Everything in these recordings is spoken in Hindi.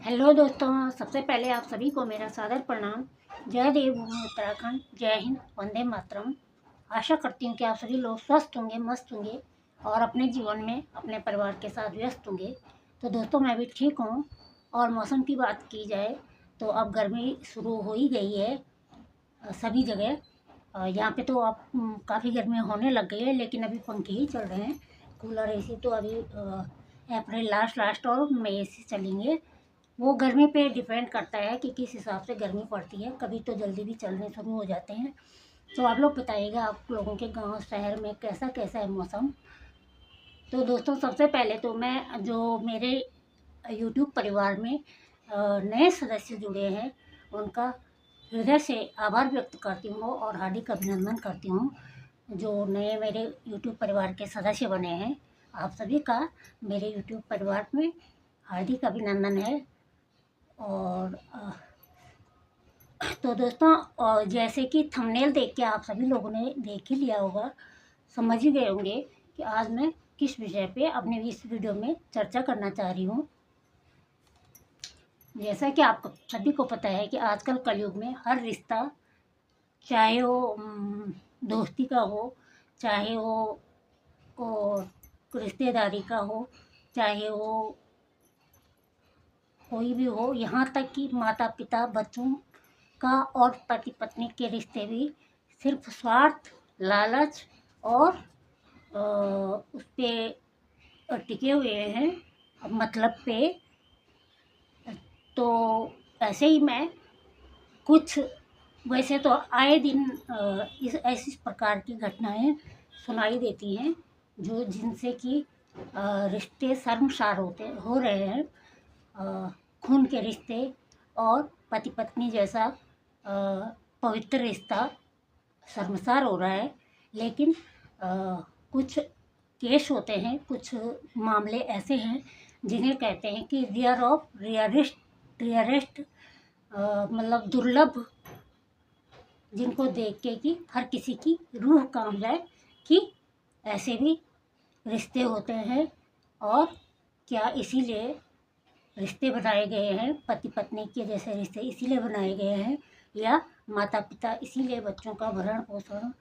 हेलो दोस्तों, सबसे पहले आप सभी को मेरा सादर प्रणाम। जय देवभूमि उत्तराखंड, जय हिंद, वंदे मातरम। आशा करती हूँ कि आप सभी लोग स्वस्थ होंगे, मस्त होंगे और अपने जीवन में अपने परिवार के साथ व्यस्त होंगे। तो दोस्तों, मैं भी ठीक हूँ। और मौसम की बात की जाए तो अब गर्मी शुरू हो ही गई है सभी जगह। यहाँ पे तो अब काफ़ी गर्मी होने लग गई है, लेकिन अभी पंखे ही चल रहे हैं। कूलर एसी तो अभी अप्रैल लास्ट और मई से चलेंगे। वो गर्मी पे डिपेंड करता है कि किस हिसाब से गर्मी पड़ती है। कभी तो जल्दी भी चलने शुरू हो जाते हैं। तो आप लोग बताइएगा, आप लोगों के गांव शहर में कैसा कैसा है मौसम। तो दोस्तों, सबसे पहले तो मैं जो मेरे यूट्यूब परिवार में नए सदस्य जुड़े हैं उनका हृदय से आभार व्यक्त करती हूँ और हार्दिक अभिनंदन करती हूँ। जो नए मेरे यूट्यूब परिवार के सदस्य बने हैं, आप सभी का मेरे यूट्यूब परिवार में हार्दिक अभिनंदन है। और तो दोस्तों, जैसे कि थंबनेल देख के आप सभी लोगों ने देख ही लिया होगा, समझ ही गए होंगे कि आज मैं किस विषय पे अपने इस वीडियो में चर्चा करना चाह रही हूँ। जैसा कि आप सभी को पता है कि आजकल कलयुग में हर रिश्ता, चाहे वो दोस्ती का हो, चाहे वो रिश्तेदारी का हो, चाहे वो कोई भी हो, यहाँ तक कि माता पिता बच्चों का और पति पत्नी के रिश्ते भी सिर्फ स्वार्थ, लालच और उस पे टिके हुए हैं, मतलब पे। तो ऐसे ही मैं कुछ, वैसे तो आए दिन इस ऐसी प्रकार की घटनाएं सुनाई देती हैं जो जिनसे कि रिश्ते शर्मसार हो रहे हैं। खून के रिश्ते और पति पत्नी जैसा पवित्र रिश्ता शर्मसार हो रहा है। लेकिन कुछ केस होते हैं, कुछ मामले ऐसे हैं जिन्हें कहते हैं कि रेयर ऑफ रेयरेस्ट, मतलब दुर्लभ, जिनको देख के कि हर किसी की रूह कांप जाए कि ऐसे भी रिश्ते होते हैं। और क्या इसीलिए रिश्ते बनाए गए हैं, पति पत्नी के जैसे रिश्ते इसीलिए बनाए गए हैं, या माता पिता इसीलिए बच्चों का भरण पोषण,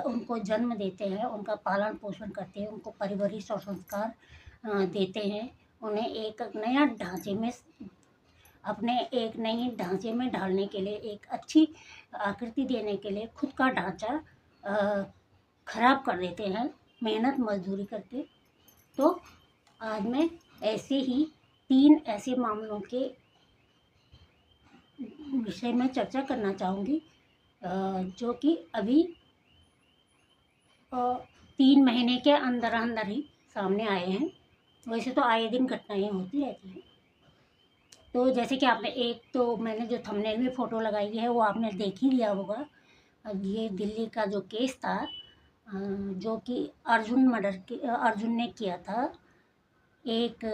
उनको जन्म देते हैं, उनका पालन पोषण करते हैं, उनको परवरिश और संस्कार देते हैं, उन्हें एक नया ढांचे में, अपने एक नई ढांचे में ढालने के लिए, एक अच्छी आकृति देने के लिए खुद का ढांचा खराब कर देते हैं मेहनत मजदूरी करके। तो आज मैं ऐसे ही 3 ऐसे मामलों के विषय में चर्चा करना चाहूँगी, जो कि अभी 3 महीने के अंदर अंदर ही सामने आए हैं। वैसे तो आए दिन घटनाएं होती रहती हैं। तो जैसे कि आपने, एक तो मैंने जो थंबनेल में फ़ोटो लगाई है वो आपने देख ही लिया होगा। अब ये दिल्ली का जो केस था, जो कि अर्जुन ने किया था। एक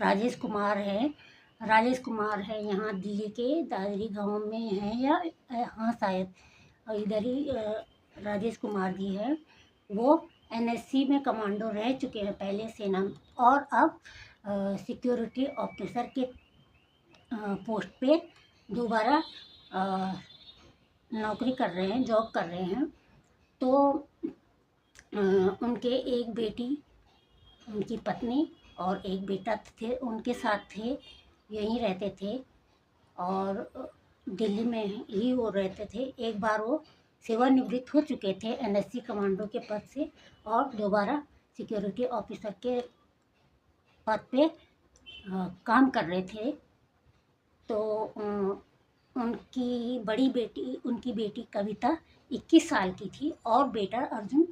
राजेश कुमार है, यहाँ दिल्ली के दादरी गांव में है, या हाँ शायद इधर ही राजेश कुमार जी हैं। वो एनएससी में कमांडो रह चुके हैं पहले, सेना में, और अब सिक्योरिटी ऑफिसर के पोस्ट पे दोबारा नौकरी कर रहे हैं, जॉब कर रहे हैं। तो उनके एक बेटी, उनकी पत्नी और एक बेटा थे, उनके साथ थे, यहीं रहते थे और दिल्ली में ही वो रहते थे। एक बार वो सेवानिवृत्त हो चुके थे एनएससी कमांडो के पद से, और दोबारा सिक्योरिटी ऑफिसर के पद पे काम कर रहे थे। तो उनकी बेटी कविता 21 साल की थी और बेटा अर्जुन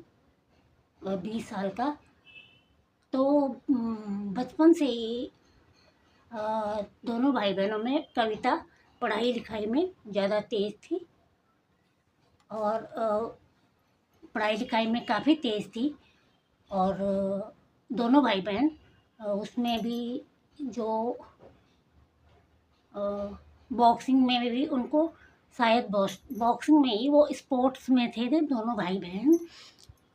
20 साल का। तो बचपन से ही दोनों भाई बहनों में कविता पढ़ाई लिखाई में ज़्यादा तेज़ थी, और पढ़ाई लिखाई में काफ़ी तेज़ थी। और दोनों भाई बहन उसमें भी, जो बॉक्सिंग में भी उनको, शायद बॉक्सिंग में ही वो स्पोर्ट्स में थे दोनों भाई बहन।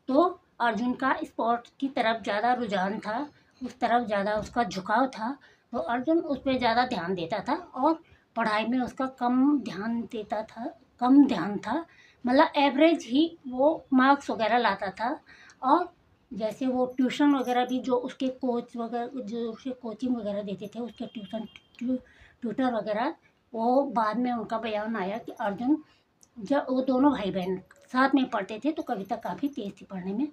तो अर्जुन का स्पोर्ट्स की तरफ ज़्यादा रुझान था, उस तरफ ज़्यादा उसका झुकाव था, तो अर्जुन उस पर ज़्यादा ध्यान देता था और पढ़ाई में उसका कम ध्यान था। मतलब एवरेज ही वो मार्क्स वगैरह लाता था। और जैसे वो ट्यूशन वगैरह भी जो उसके कोच वगैरह जो उसे कोचिंग वगैरह देते थे, उसके ट्यूटर वगैरह, वो बाद में उनका बयान आया कि अर्जुन, जब वो दोनों भाई बहन साथ में पढ़ते थे तो कविता काफ़ी तेज़ थी पढ़ने में।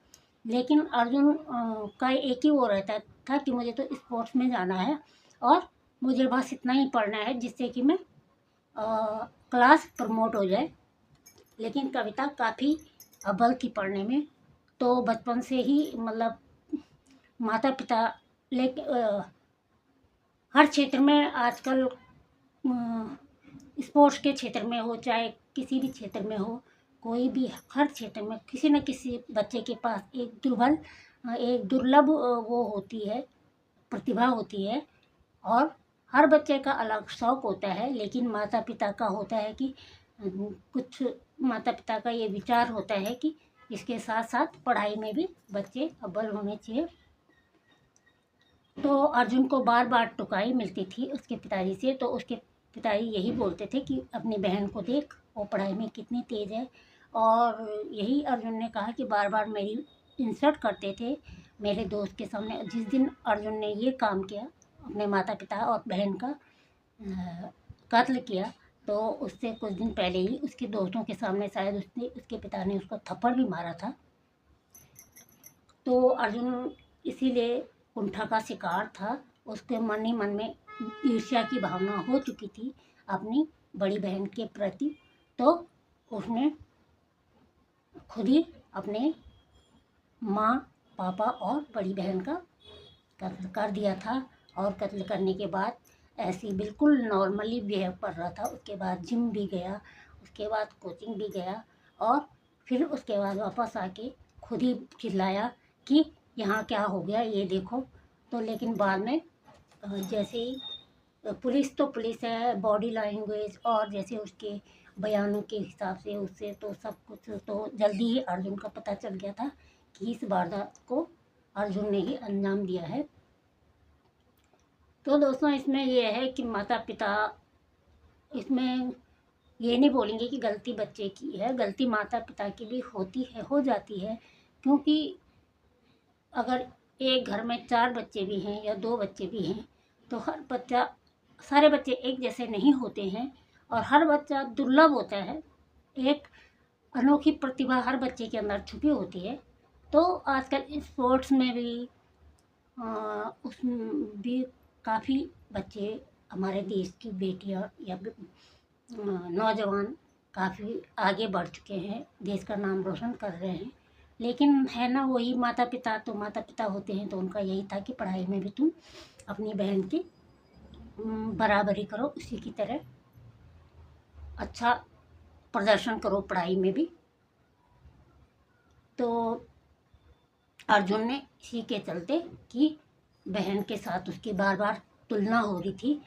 लेकिन अर्जुन का एक ही वो रहता था कि मुझे तो स्पोर्ट्स में जाना है और मुझे बस इतना ही पढ़ना है जिससे कि मैं क्लास प्रमोट हो जाए। लेकिन कविता काफ़ी अव्वल थी पढ़ने में। तो बचपन से ही मतलब माता पिता हर क्षेत्र में आजकल स्पोर्ट्स के क्षेत्र में हो चाहे किसी भी क्षेत्र में हो, कोई भी हर क्षेत्र में किसी न किसी बच्चे के पास एक दुर्लभ वो होती है, प्रतिभा होती है। और हर बच्चे का अलग शौक होता है, लेकिन माता पिता का होता है कि कुछ माता पिता का ये विचार होता है कि इसके साथ साथ पढ़ाई में भी बच्चे अव्वल होने चाहिए। तो अर्जुन को बार बार टुकाई मिलती थी उसके पिताजी से, तो उसके पिताजी यही बोलते थे कि अपनी बहन को देख, वो पढ़ाई में कितनी तेज़ है। और यही अर्जुन ने कहा कि बार बार मेरी इंसल्ट करते थे मेरे दोस्त के सामने। जिस दिन अर्जुन ने ये काम किया, अपने माता पिता और बहन का कत्ल किया, तो उससे कुछ दिन पहले ही उसके दोस्तों के सामने शायद उसके पिता ने उसको थप्पड़ भी मारा था। तो अर्जुन इसीलिए कुंठा का शिकार था। उसके मन ही मन में ईर्ष्या की भावना हो चुकी थी अपनी बड़ी बहन के प्रति। तो उसने खुद ही अपने माँ, पापा और बड़ी बहन का कत्ल कर दिया था। और कत्ल करने के बाद ऐसी बिल्कुल नॉर्मली बिहेव कर रहा था। उसके बाद जिम भी गया, उसके बाद कोचिंग भी गया, और फिर उसके बाद वापस आके खुद ही चिल्लाया कि यहाँ क्या हो गया ये देखो। तो लेकिन बाद में जैसे ही पुलिस तो पुलिस है, बॉडी लैंग्वेज और जैसे उसके बयानों के हिसाब से उससे तो सब कुछ तो जल्दी ही अर्जुन का पता चल गया था कि इस वारदात को अर्जुन ने ही अंजाम दिया है। तो दोस्तों इसमें ये है कि माता पिता, इसमें ये नहीं बोलेंगे कि गलती बच्चे की है, गलती माता पिता की भी होती है, हो जाती है। क्योंकि अगर एक घर में 4 बच्चे भी हैं या 2 बच्चे भी हैं, तो सारे बच्चे एक जैसे नहीं होते हैं और हर बच्चा दुर्लभ होता है। एक अनोखी प्रतिभा हर बच्चे के अंदर छुपी होती है। तो आजकल स्पोर्ट्स में भी उसमें भी काफ़ी बच्चे, हमारे देश की बेटियां या नौजवान काफ़ी आगे बढ़ चुके हैं, देश का नाम रोशन कर रहे हैं। लेकिन है ना, वही माता पिता, तो माता पिता होते हैं तो उनका यही था कि पढ़ाई में भी तुम अपनी बहन की बराबरी करो, उसी की तरह अच्छा प्रदर्शन करो पढ़ाई में भी। तो अर्जुन ने इसी के चलते कि बहन के साथ उसकी बार बार तुलना हो रही थी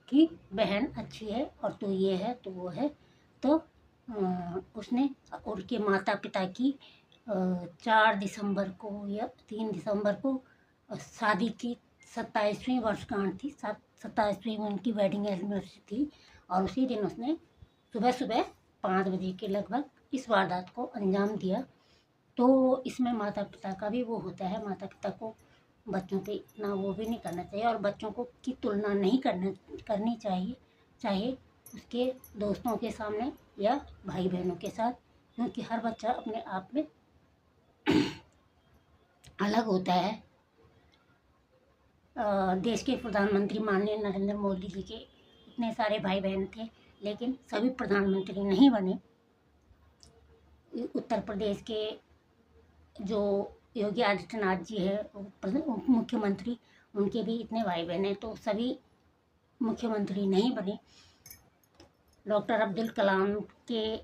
कि बहन अच्छी है और तू ये है तो वो है। तो उसने उनके माता पिता की 4 दिसंबर को या 3 दिसंबर को शादी की 27वीं वर्षगांठ थी। 27वीं उनकी वेडिंग एनिवर्सरी थी। और उसी दिन उसने सुबह सुबह 5 बजे के लगभग इस वारदात को अंजाम दिया। तो इसमें माता पिता का भी वो होता है, माता पिता को बच्चों पे इतना वो भी नहीं करना चाहिए और बच्चों को की तुलना नहीं करनी चाहिए, चाहे उसके दोस्तों के सामने या भाई बहनों के साथ। क्योंकि हर बच्चा अपने आप में अलग होता है। देश के प्रधानमंत्री माननीय नरेंद्र मोदी जी के इतने सारे भाई बहन थे, लेकिन सभी प्रधानमंत्री नहीं बने। उत्तर प्रदेश के जो योगी आदित्यनाथ जी है उप मुख्यमंत्री, उनके भी इतने भाई बहन हैं तो सभी मुख्यमंत्री नहीं बने। डॉक्टर अब्दुल कलाम के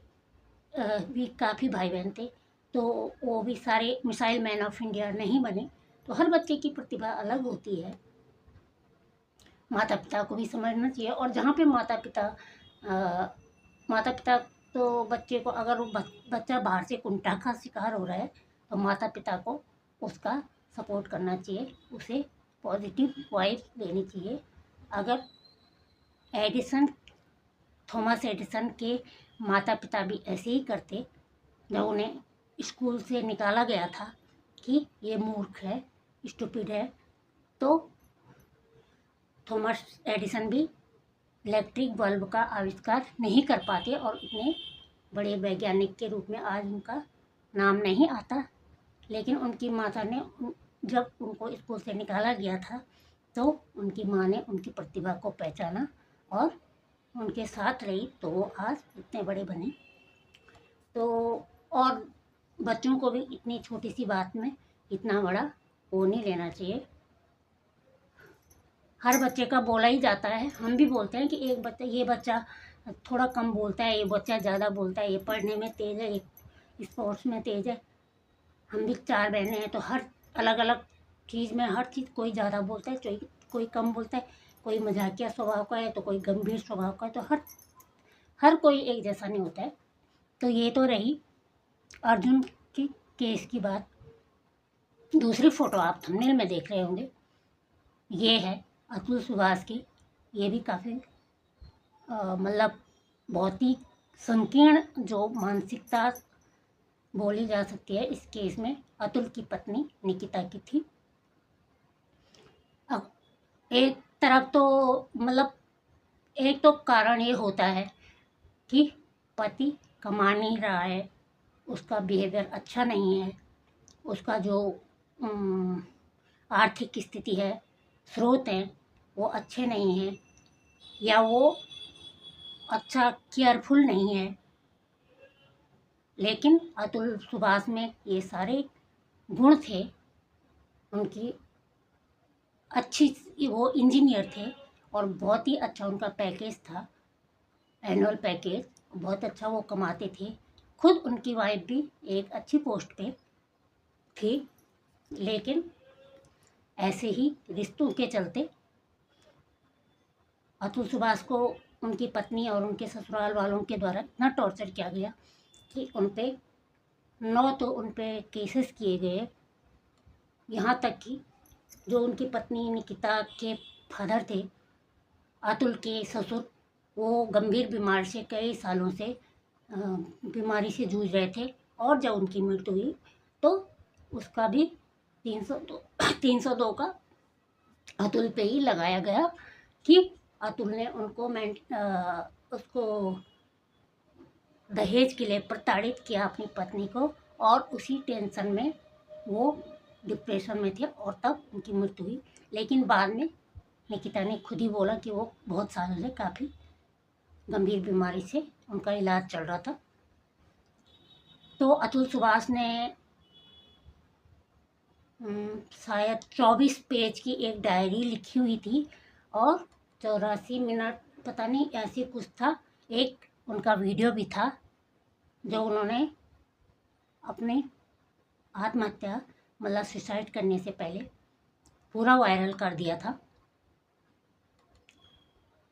भी काफ़ी भाई बहन थे, तो वो भी सारे मिसाइल मैन ऑफ इंडिया नहीं बने। तो हर बच्चे की प्रतिभा अलग होती है, माता पिता को भी समझना चाहिए। और जहाँ पे माता पिता तो बच्चे को, अगर वो बच्चा बाहर से कुंठा का शिकार हो रहा है तो माता पिता को उसका सपोर्ट करना चाहिए, उसे पॉजिटिव वाइब देनी चाहिए। अगर एडिसन थॉमस एडिसन के माता पिता भी ऐसे ही करते, जब उन्हें स्कूल से निकाला गया था कि ये मूर्ख है, स्टूपिड है, तो थॉमस एडिसन भी इलेक्ट्रिक बल्ब का आविष्कार नहीं कर पाते और इतने बड़े वैज्ञानिक के रूप में आज उनका नाम नहीं आता। लेकिन उनकी माता ने जब उनको स्कूल से निकाला गया था तो उनकी माँ ने उनकी प्रतिभा को पहचाना और उनके साथ रही, तो वो आज इतने बड़े बने। तो और बच्चों को भी इतनी छोटी सी बात में इतना बड़ा वो नहीं लेना चाहिए। हर बच्चे का बोला ही जाता है, हम भी बोलते हैं कि एक बच्चा, ये बच्चा थोड़ा कम बोलता है, ये बच्चा ज़्यादा बोलता है, ये पढ़ने में तेज़ है, ये स्पोर्ट्स में तेज़ है। हम भी 4 बहनें हैं, तो हर अलग अलग चीज़ में हर चीज़, कोई ज़्यादा बोलता है, कोई कम बोलता है, कोई मजाकिया स्वभाव का है तो कोई गंभीर स्वभाव का है, तो हर कोई एक जैसा नहीं होता है। तो ये तो रही अर्जुन की केस की बात। दूसरी फ़ोटो आप थंबनेल में देख रहे होंगे, ये है अतुल सुभाष की। ये भी काफ़ी मतलब बहुत ही संकीर्ण जो मानसिकता बोली जा सकती है इस केस में, अतुल की पत्नी निकिता की थी। अब एक तरफ तो मतलब एक तो कारण ये होता है कि पति कमा नहीं रहा है, उसका बिहेवियर अच्छा नहीं है, उसका जो आर्थिक स्थिति है, स्रोत हैं, वो अच्छे नहीं हैं, या वो अच्छा केयरफुल नहीं है। लेकिन अतुल सुभाष में ये सारे गुण थे। उनकी अच्छी, वो इंजीनियर थे और बहुत ही अच्छा उनका पैकेज था, एनुअल पैकेज, बहुत अच्छा वो कमाते थे। खुद उनकी वाइफ भी एक अच्छी पोस्ट पे थी, लेकिन ऐसे ही रिश्तों के चलते अतुल सुभाष को उनकी पत्नी और उनके ससुराल वालों के द्वारा इतना टॉर्चर किया गया कि उन पे 9 तो उन पे केसेस किए गए। यहाँ तक कि जो उनकी पत्नी निकिता के फादर थे, अतुल के ससुर, वो गंभीर बीमारी से कई सालों से बीमारी से जूझ रहे थे, और जब उनकी मृत्यु हुई तो उसका भी 302 का अतुल पे ही लगाया गया कि अतुल ने उनको उसको दहेज के लिए प्रताड़ित किया अपनी पत्नी को, और उसी टेंशन में वो डिप्रेशन में थे और तब उनकी मृत्यु हुई। लेकिन बाद में निकिता ने खुद ही बोला कि वो बहुत सालों से काफ़ी गंभीर बीमारी से उनका इलाज चल रहा था। तो अतुल सुभाष ने शायद 24 पेज की एक डायरी लिखी हुई थी और 84 मिनट पता नहीं ऐसे कुछ था। एक उनका वीडियो भी था जो उन्होंने अपने आत्महत्या मतलब सुसाइड करने से पहले पूरा वायरल कर दिया था।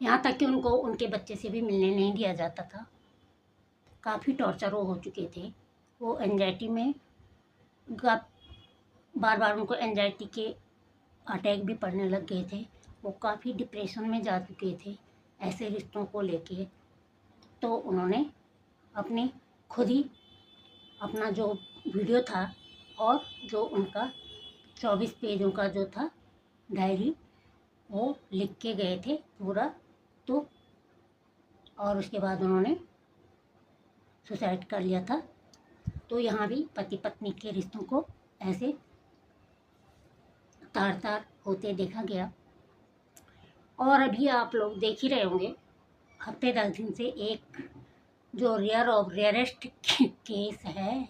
यहाँ तक कि उनको उनके बच्चे से भी मिलने नहीं दिया जाता था। काफ़ी टॉर्चर वो हो चुके थे। वो एंजाइटी में बार बार उनको एंजाइटी के अटैक भी पड़ने लग गए थे। वो काफ़ी डिप्रेशन में जा चुके थे ऐसे रिश्तों को लेके। तो उन्होंने अपने खुद ही अपना जो वीडियो था और जो उनका 24 पेजों का जो था डायरी, वो लिख के गए थे पूरा। तो और उसके बाद उन्होंने सुसाइड कर लिया था। तो यहाँ भी पति पत्नी के रिश्तों को ऐसे तार तार होते देखा गया। और अभी आप लोग देख ही रहे होंगे हफ्ते 10 दिन से एक जो रेयर ऑफ रेयरेस्ट केस है,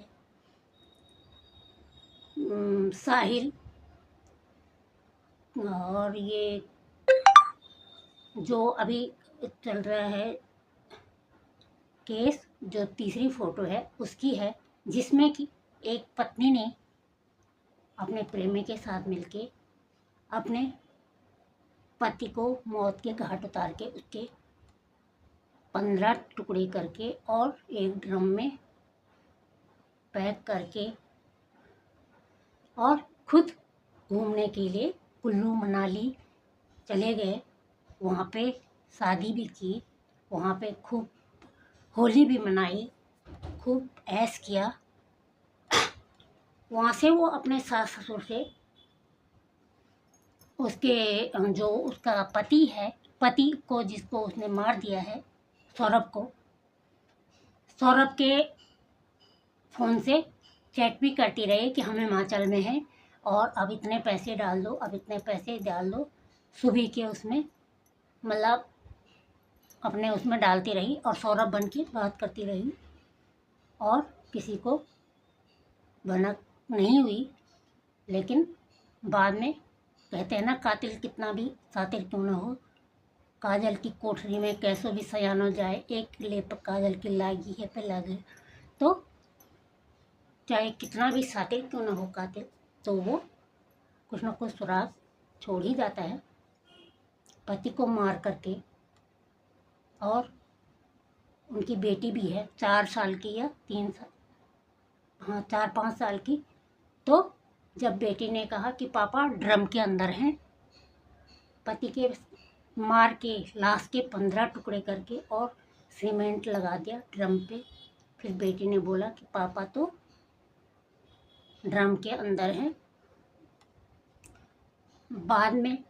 साहिल, और ये जो अभी चल रहा है केस, जो तीसरी फ़ोटो है उसकी है, जिसमें कि एक पत्नी ने अपने प्रेमी के साथ मिलके अपने पति को मौत के घाट उतार के उसके 15 टुकड़े करके और एक ड्रम में पैक करके और खुद घूमने के लिए कुल्लू मनाली चले गए, वहाँ पे शादी भी की, वहाँ पे खूब होली भी मनाई, खूब ऐश किया। वहाँ से वो अपने सास ससुर से उसके जो उसका पति है, पति को जिसको उसने मार दिया है, सौरभ को, सौरभ के फ़ोन से चैट भी करती रही कि हम हिमाचल में हैं और अब इतने पैसे डाल दो, अब इतने पैसे डाल दो। सुबह के उसमें मतलब अपने उसमें डालती रही और सौरभ बन के बात करती रही और किसी को भनक नहीं हुई। लेकिन बाद में कहते हैं ना, कातिल कितना भी सातिर क्यों ना हो, काजल की कोठरी में कैसो भी सयानो जाए, एक लेप काजल की लागी है पे लागे। तो चाहे कितना भी सातिर क्यों ना हो कातिल, तो वो कुछ ना कुछ सुराग छोड़ ही जाता है पति को मार करके। और उनकी बेटी भी है 4 साल की या 3 साल, हाँ 4-5 साल की। तो जब बेटी ने कहा कि पापा ड्रम के अंदर हैं, पति के मार के लाश के 15 टुकड़े करके और सीमेंट लगा दिया ड्रम पे। फिर बेटी ने बोला कि पापा तो ड्रम के अंदर हैं। बाद में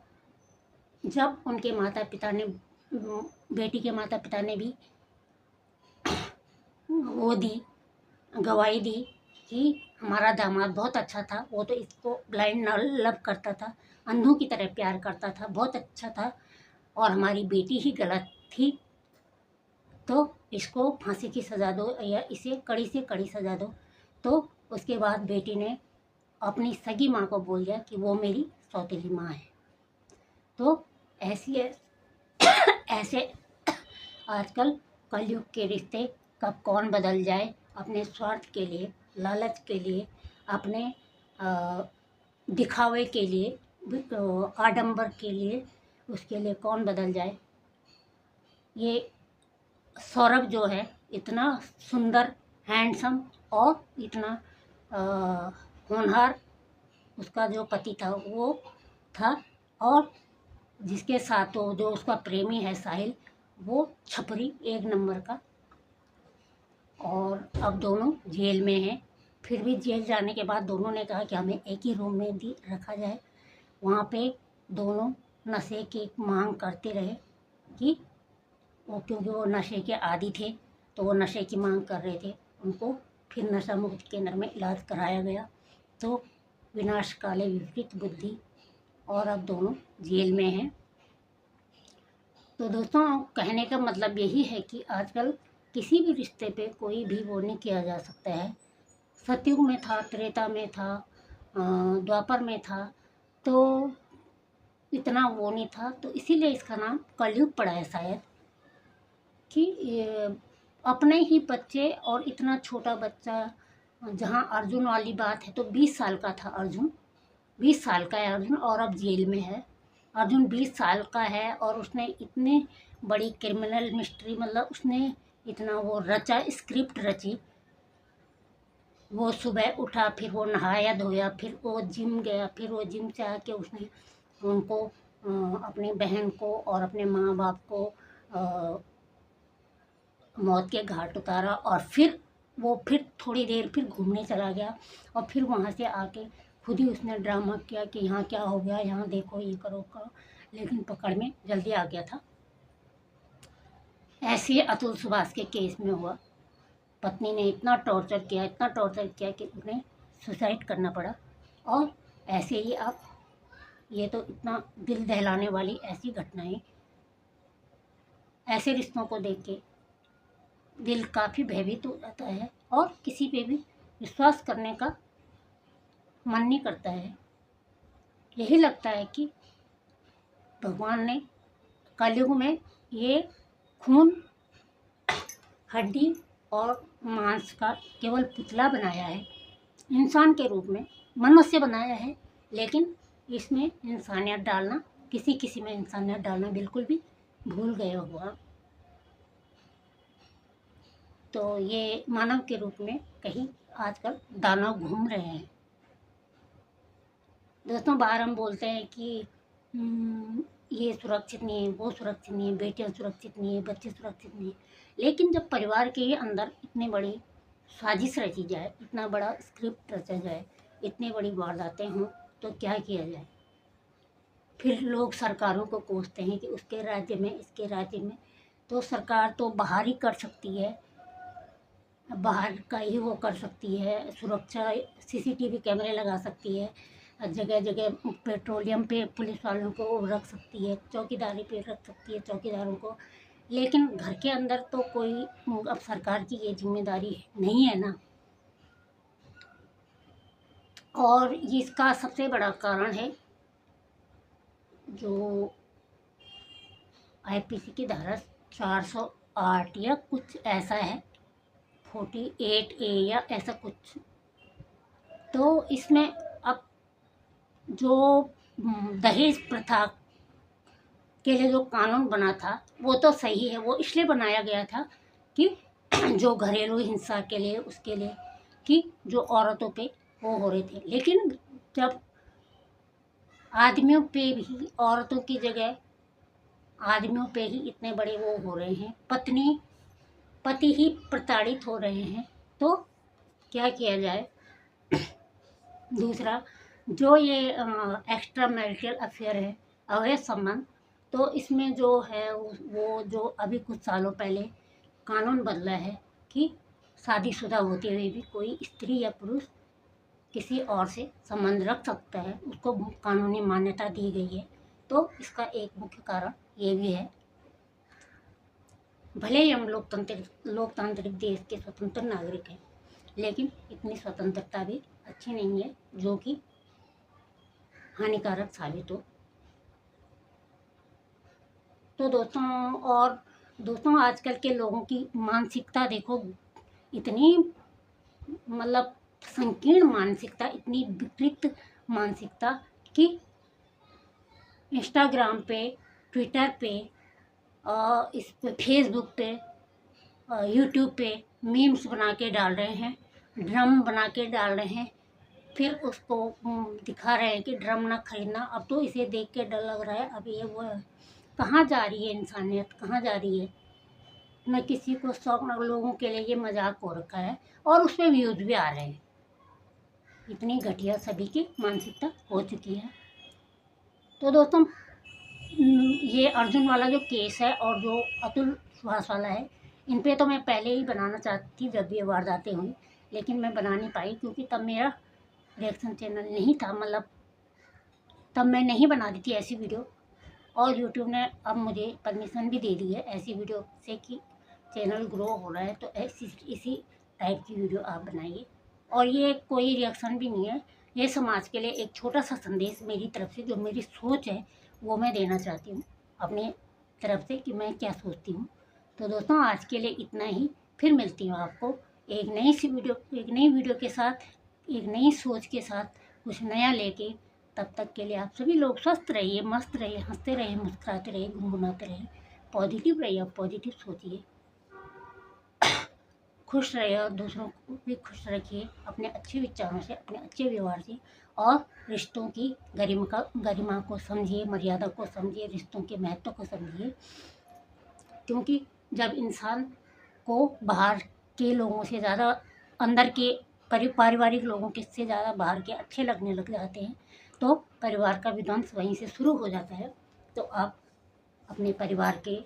जब उनके माता पिता ने, बेटी के माता पिता ने भी वो दी, गवाही दी कि हमारा दामाद बहुत अच्छा था, वो तो इसको ब्लाइंड लव करता था, अंधों की तरह प्यार करता था, बहुत अच्छा था, और हमारी बेटी ही गलत थी, तो इसको फांसी की सज़ा दो या इसे कड़ी से कड़ी सज़ा दो। तो उसके बाद बेटी ने अपनी सगी माँ को बोल दिया कि वो मेरी सौतेली माँ है। तो ऐसे आजकल कलयुग के रिश्ते कब कौन बदल जाए अपने स्वार्थ के लिए, लालच के लिए, अपने दिखावे के लिए, आडंबर के लिए, उसके लिए कौन बदल जाए। ये सौरभ जो है इतना सुंदर, हैंडसम और इतना होनहार उसका जो पति था वो था, और जिसके साथ वो जो उसका प्रेमी है साहिल, वो छपरी एक नंबर का। और अब दोनों जेल में हैं। फिर भी जेल जाने के बाद दोनों ने कहा कि हमें एक ही रूम में भी रखा जाए। वहाँ पे दोनों नशे की मांग करते रहे कि वो, क्योंकि वो नशे के आदी थे तो वो नशे की मांग कर रहे थे। उनको फिर नशा मुक्ति केंद्र में इलाज कराया गया। तो विनाश काले विपरीत बुद्धि, और अब दोनों जेल में हैं। तो दोस्तों, कहने का मतलब यही है कि आजकल किसी भी रिश्ते पे कोई भी वो नहीं किया जा सकता है। सतयुग में था, त्रेता में था, द्वापर में था, तो इतना वो नहीं था, तो इसीलिए इसका नाम कलयुग पड़ा है शायद। कि अपने ही बच्चे, और इतना छोटा बच्चा, जहाँ अर्जुन वाली बात है तो 20 साल का था अर्जुन, 20 साल का है अर्जुन, और अब जेल में है। अर्जुन 20 साल का है और उसने इतनी बड़ी क्रिमिनल मिस्ट्री, मतलब उसने इतना वो रचा, स्क्रिप्ट रची। वो सुबह उठा, फिर वो नहाया धोया, फिर वो जिम गया, फिर वो जिम से आके उसने उनको अपनी बहन को और अपने माँ बाप को मौत के घाट उतारा। और फिर वो फिर थोड़ी देर फिर घूमने चला गया, और फिर वहाँ से आके खुद ही उसने ड्रामा किया कि यहाँ क्या हो गया, यहाँ देखो, ये करो करो, लेकिन पकड़ में जल्दी आ गया था। ऐसे ही अतुल सुभाष के केस में हुआ। पत्नी ने इतना टॉर्चर किया, इतना टॉर्चर किया कि उन्हें सुसाइड करना पड़ा। और ऐसे ही अब ये तो इतना दिल दहलाने वाली ऐसी घटनाएं, ऐसे रिश्तों को देख के दिल काफ़ी भयभीत हो जाता है, और किसी पे भी विश्वास करने का मन नहीं करता है। यही लगता है कि भगवान ने कलयुग में ये खून, हड्डी और मांस का केवल पुतला बनाया है, इंसान के रूप में मनुष्य बनाया है, लेकिन इसमें इंसानियत डालना, किसी किसी में इंसानियत डालना बिल्कुल भी भूल गए हुआ। तो ये मानव के रूप में कहीं आजकल दानव घूम रहे हैं। दोस्तों बाहर हम बोलते हैं कि ये सुरक्षित नहीं है, वो सुरक्षित नहीं है, बेटियां सुरक्षित नहीं है, बच्चे सुरक्षित नहीं है, लेकिन जब परिवार के अंदर इतनी बड़ी साजिश रची जाए, इतना बड़ा स्क्रिप्ट रचा जाए, इतनी बड़ी वारदातें हों, तो क्या किया जाए। फिर लोग सरकारों को कोसते हैं कि उसके राज्य में, इसके राज्य में। तो सरकार तो बाहर ही कर सकती है, बाहर का ही वो कर सकती है, सुरक्षा सीसीटीवी कैमरे लगा सकती है, जगह जगह पेट्रोलियम पे पुलिस वालों को रख सकती है, चौकीदारी पे रख सकती है चौकीदारों को, लेकिन घर के अंदर तो कोई अब सरकार की ये जिम्मेदारी नहीं है ना। और इसका सबसे बड़ा कारण है जो आईपीसी की धारा 408 या कुछ ऐसा है, 48A या ऐसा कुछ। तो इसमें अब जो दहेज प्रथा के लिए जो कानून बना था वो तो सही है, वो इसलिए बनाया गया था कि जो घरेलू हिंसा के लिए, उसके लिए, कि जो औरतों पे वो हो रहे थे। लेकिन जब आदमियों पे भी, औरतों की जगह आदमियों पे ही इतने बड़े वो हो रहे हैं, पति ही प्रताड़ित हो रहे हैं, तो क्या किया जाए। दूसरा, जो ये एक्स्ट्रा मैरिटल अफेयर है, अवैध संबंध, तो इसमें जो है वो जो अभी कुछ सालों पहले कानून बदला है कि शादीशुदा होते हुए भी कोई स्त्री या पुरुष किसी और से संबंध रख सकता है, उसको कानूनी मान्यता दी गई है। तो इसका एक मुख्य कारण ये भी है। भले ही हम लोकतांत्रिक देश के स्वतंत्र नागरिक हैं, लेकिन इतनी स्वतंत्रता भी अच्छी नहीं है जो कि हानिकारक साबित हो। तो दोस्तों आजकल के लोगों की मानसिकता देखो, इतनी मतलब संकीर्ण मानसिकता, इतनी विकृत मानसिकता कि इंस्टाग्राम पे, ट्विटर पे, इस पे फेसबुक पे, यूट्यूब पे मीम्स बना के डाल रहे हैं, ड्रम बना के डाल रहे हैं, फिर उसको दिखा रहे हैं कि ड्रम ना खरीदना। अब तो इसे देख के डर लग रहा है, अब ये वो है। कहाँ जा रही है इंसानियत, कहाँ जा रही है। न किसी को शौक, न लोगों के लिए ये मजाक हो रखा है, और उसमें व्यूज भी आ रहे हैं। इतनी घटिया सभी की मानसिकता हो चुकी है। तो दोस्तों ये अर्जुन वाला जो केस है और जो अतुल सुहास वाला है, इन पे तो मैं पहले ही बनाना चाहती थी जब ये वारदातें हुई, लेकिन मैं बना नहीं पाई क्योंकि तब मेरा रिएक्शन चैनल नहीं था, मतलब तब मैं नहीं बना दी थी ऐसी वीडियो। और यूट्यूब ने अब मुझे परमिशन भी दे दी है ऐसी वीडियो से कि चैनल ग्रो हो रहा है, तो इसी टाइप की वीडियो आप बनाइए। और ये कोई रिएक्शन भी नहीं है, ये समाज के लिए एक छोटा सा संदेश मेरी तरफ से, जो मेरी सोच है वो मैं देना चाहती हूँ अपने तरफ से कि मैं क्या सोचती हूँ। तो दोस्तों आज के लिए इतना ही, फिर मिलती हूँ आपको एक नई वीडियो के साथ, एक नई सोच के साथ, कुछ नया लेके। तब तक के लिए आप सभी लोग स्वस्थ रहिए, मस्त रहिए, हंसते रहिए, मुस्कुराते रहिए, गुनगुनाते रहिए, पॉजिटिव रहिए, पॉजिटिव सोचिए, खुश रहिए और दूसरों को भी खुश रखिए अपने अच्छे विचारों से, अपने अच्छे व्यवहार से। और रिश्तों की गरिमा को समझिए, मर्यादा को समझिए, रिश्तों के महत्व को समझिए। क्योंकि जब इंसान को बाहर के लोगों से ज़्यादा अंदर के पारिवारिक लोगों के से ज़्यादा बाहर के अच्छे लगने लग जाते हैं, तो परिवार का विध्वंस वहीं से शुरू हो जाता है। तो आप अपने परिवार के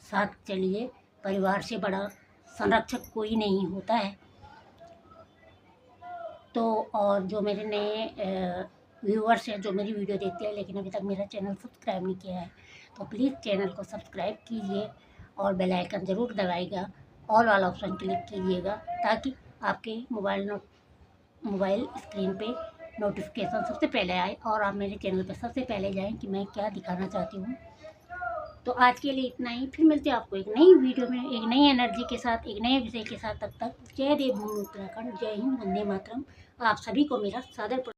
साथ चलिए, परिवार से बड़ा संरक्षक कोई नहीं होता है। तो और जो मेरे नए व्यूअर्स हैं जो मेरी वीडियो देखते हैं लेकिन अभी तक मेरा चैनल सब्सक्राइब नहीं किया है, तो प्लीज़ चैनल को सब्सक्राइब कीजिए और बेल आइकन ज़रूर दबाइएगा, ऑल वाला ऑप्शन क्लिक कीजिएगा, ताकि आपके मोबाइल स्क्रीन पे नोटिफिकेशन सबसे पहले आए और आप मेरे चैनल पर सबसे पहले जाएं कि मैं क्या दिखाना चाहती हूँ। तो आज के लिए इतना ही, फिर मिलते हैं आपको एक नई वीडियो में, एक नई एनर्जी के साथ, एक नए विषय के साथ। तब तक जय देवभूमि उत्तराखंड, जय हिंद, वंदे मातरम। आप सभी को मेरा सादर